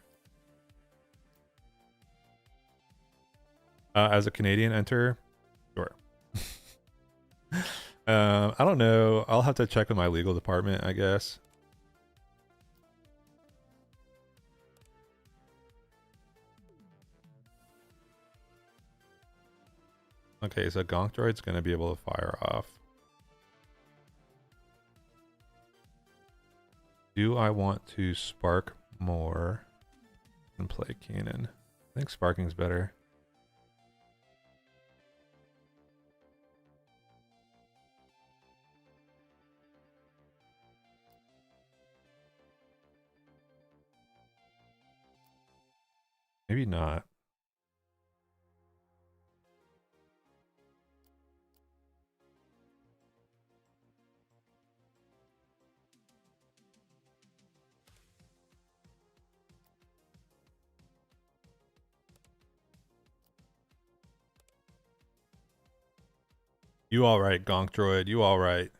As a Canadian enter, sure. I don't know. I'll have to check with my legal department, I guess. Okay, so Gonk Droid's gonna be able to fire off. Do I want to spark more and play Kanan? I think sparking's better. Maybe not. You all right, Gonk Droid. You all right.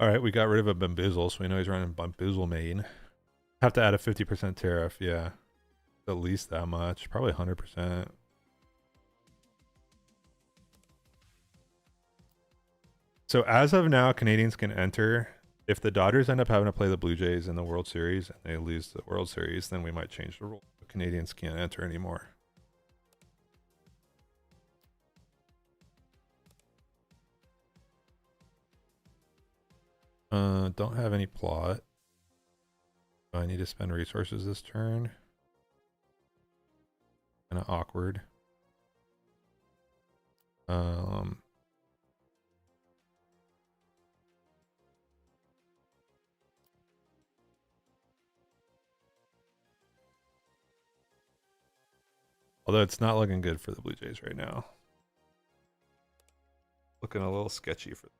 All right, we got rid of a bamboozle, so we know he's running bamboozle main. Have to add a 50% tariff, yeah. At least that much, probably 100%. So as of now, Canadians can enter. If the Dodgers end up having to play the Blue Jays in the World Series and they lose the World Series, then we might change the rule. Canadians can't enter anymore. Don't have any plot. Do I need to spend resources this turn? Kind of awkward. Although it's not looking good for the Blue Jays right now. Looking a little sketchy for.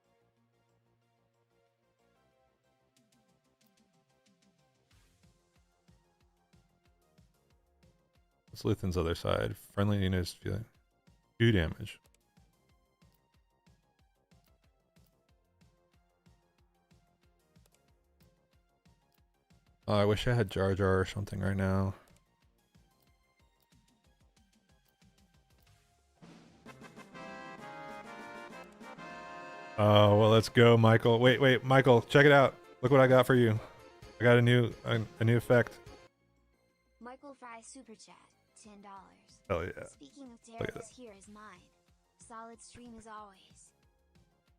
It's Luthen's other side. Friendly units feeling 2 damage. Oh, I wish I had Jar Jar or something right now. Oh, well, let's go, Michael. Wait, Michael, check it out. Look what I got for you. I got a new effect. Michael Fry Super Chat, $10. Hell yeah. Speaking of tariffs, here is mine. Solid stream as always.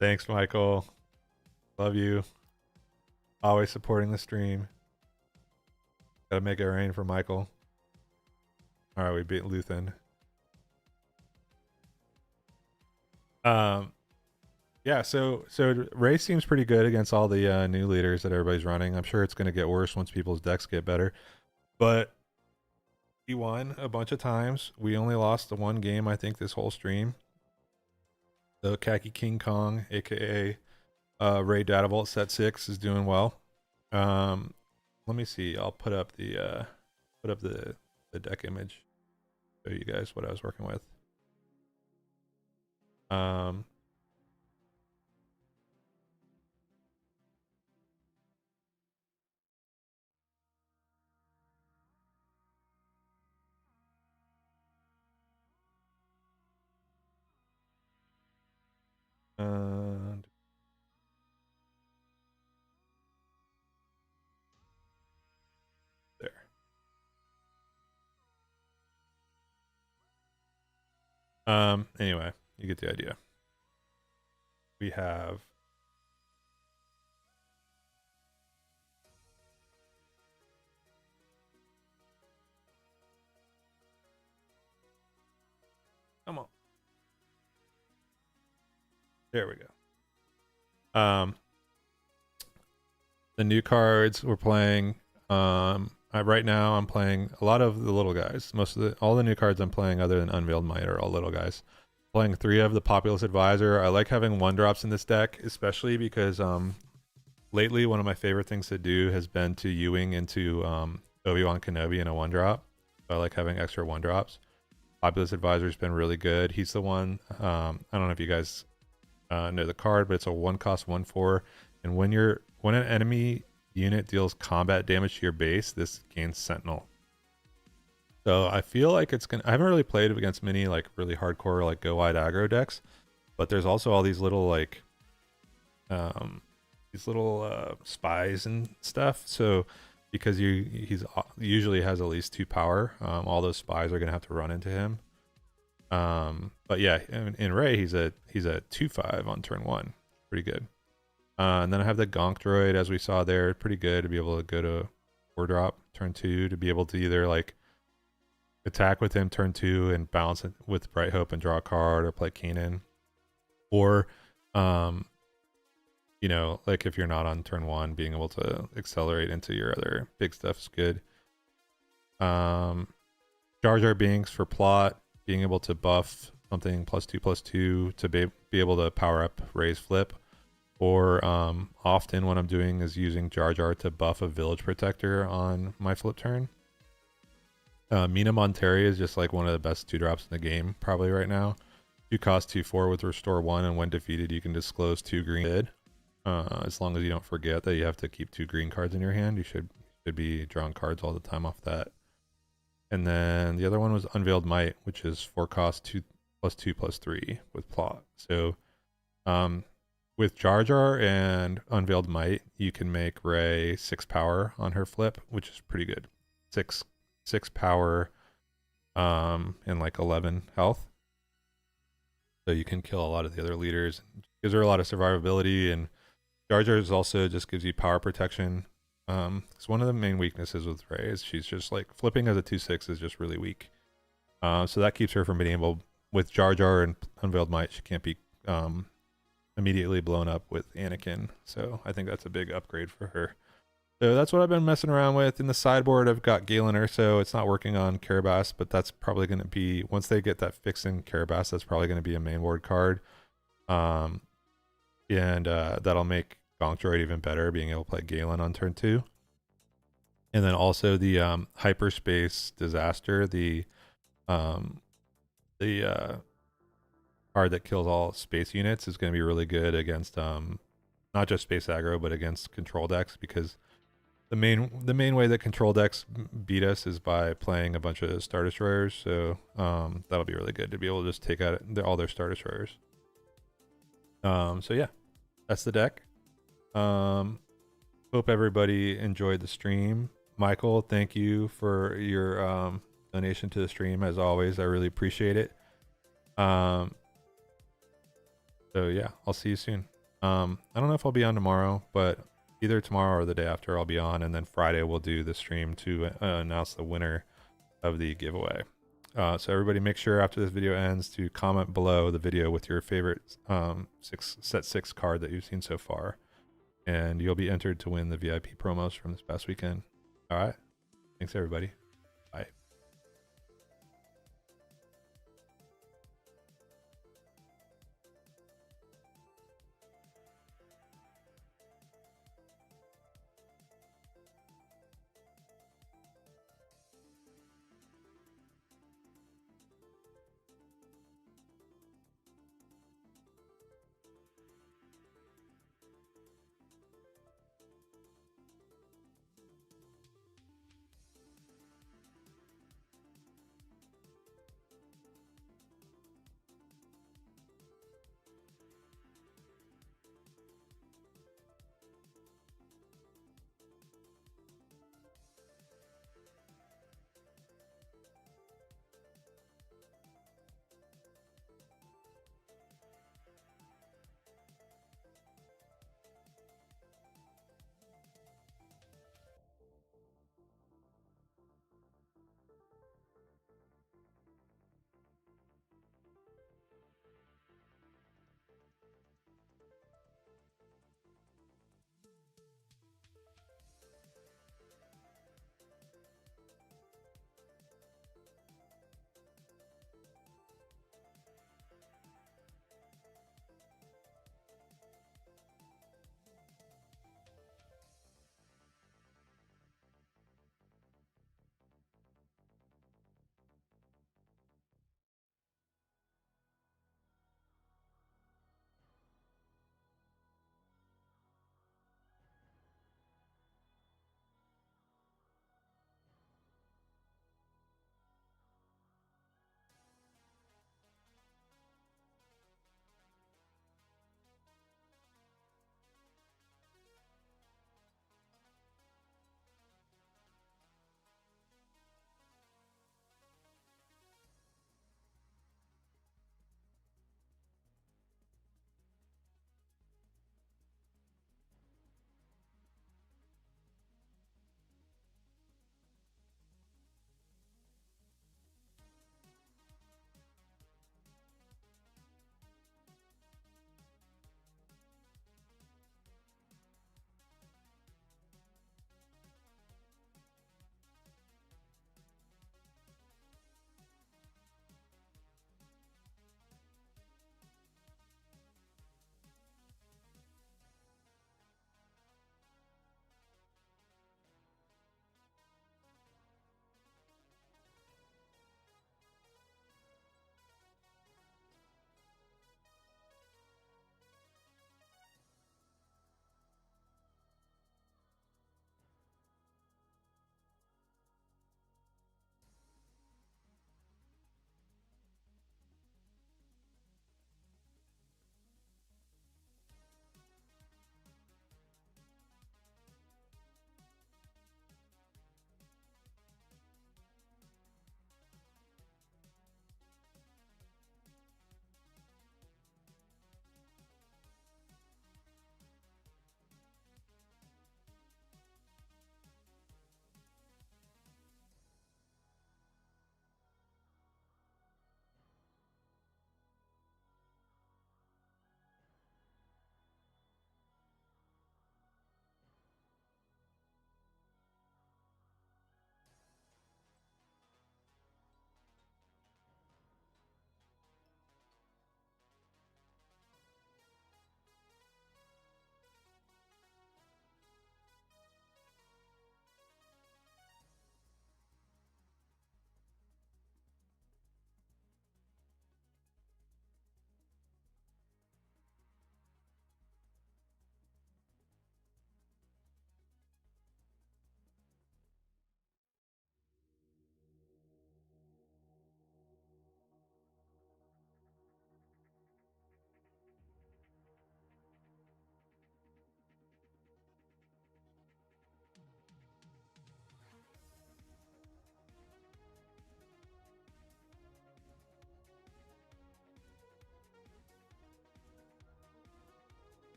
Thanks, Michael. Love you. Always supporting the stream. Gotta make it rain for Michael. Alright, we beat Luthen. Yeah, so Ray seems pretty good against all the new leaders that everybody's running. I'm sure it's going to get worse once people's decks get better. But he won a bunch of times. We only lost the one game, I think, this whole stream. The Khaki King Kong, aka Ray Datavolt set 6, is doing well. Let me see. I'll put up the deck image. Show you guys what I was working with. And there. Anyway, you get the idea. We have come on. There we go. The new cards we're playing. Right now I'm playing a lot of the little guys. All the new cards I'm playing, other than Unveiled Might, are all little guys. Playing 3 of the Populous Advisor. I like having 1-drops in this deck, especially because lately one of my favorite things to do has been to Ewing into Obi-Wan Kenobi in a 1-drop. So I like having extra 1-drops. Populous Advisor's been really good. He's the one. I don't know if you guys know the card, but it's a 1-cost 1/4, and when an enemy unit deals combat damage to your base, this gains Sentinel. So I feel like I haven't really played against many like really hardcore like go wide aggro decks, but there's also all these little like spies and stuff. So because he usually has at least 2 power, all those spies are gonna have to run into him. But yeah, in Ray, he's a 2/5 on turn 1, pretty good. And then I have the Gonk droid, as we saw there, pretty good to be able to go to 4-drop turn 2 to be able to either like attack with him turn 2 and balance it with Bright Hope and draw a card, or play Kanan, or you know, like if you're not on turn 1, being able to accelerate into your other big stuff is good. Jar Jar Binks for plot, being able to buff something +2/+2 to be able to power up Ray's flip. Or often what I'm doing is using Jar Jar to buff a Village Protector on my flip turn. Mina Monteri is just like one of the best 2-drops in the game probably right now. 2 cost 2/4 with Restore 1, and when defeated you can disclose 2 green. As long as you don't forget that you have to keep 2 green cards in your hand, you should be drawing cards all the time off that. And then the other one was Unveiled Might, which is 4 cost 2/2/3 with plot. So with Jar Jar and Unveiled Might, you can make Rey 6 power on her flip, which is pretty good. 6 power and like 11 health. So you can kill a lot of the other leaders. Gives her a lot of survivability, and Jar Jar's also just gives you power protection. It's one of the main weaknesses with Rey is she's just like flipping as a 2/6 is just really weak. So that keeps her from being able, with Jar Jar and Unveiled Might, she can't be immediately blown up with Anakin. So I think that's a big upgrade for her. So that's what I've been messing around with. In the sideboard, I've got Galen Erso. It's not working on Carabas, but that's probably going to be, once they get that fixed in Carabas, that's probably going to be a main board card. And that'll make Gonk Droid even better, being able to play Galen on turn 2. And then also the Hyperspace Disaster, the card that kills all space units, is going to be really good against not just space aggro, but against control decks, because the main way that control decks beat us is by playing a bunch of Star Destroyers. So that'll be really good to be able to just take out all their Star Destroyers. So yeah, that's the deck. Hope everybody enjoyed the stream. Michael, thank you for your donation to the stream. As always, I really appreciate it. So yeah, I'll see you soon. I don't know if I'll be on tomorrow, but either tomorrow or the day after I'll be on, and then Friday we'll do the stream to announce the winner of the giveaway. So everybody make sure after this video ends to comment below the video with your favorite set 6 card that you've seen so far, and you'll be entered to win the VIP promos from this past weekend. All right, thanks everybody.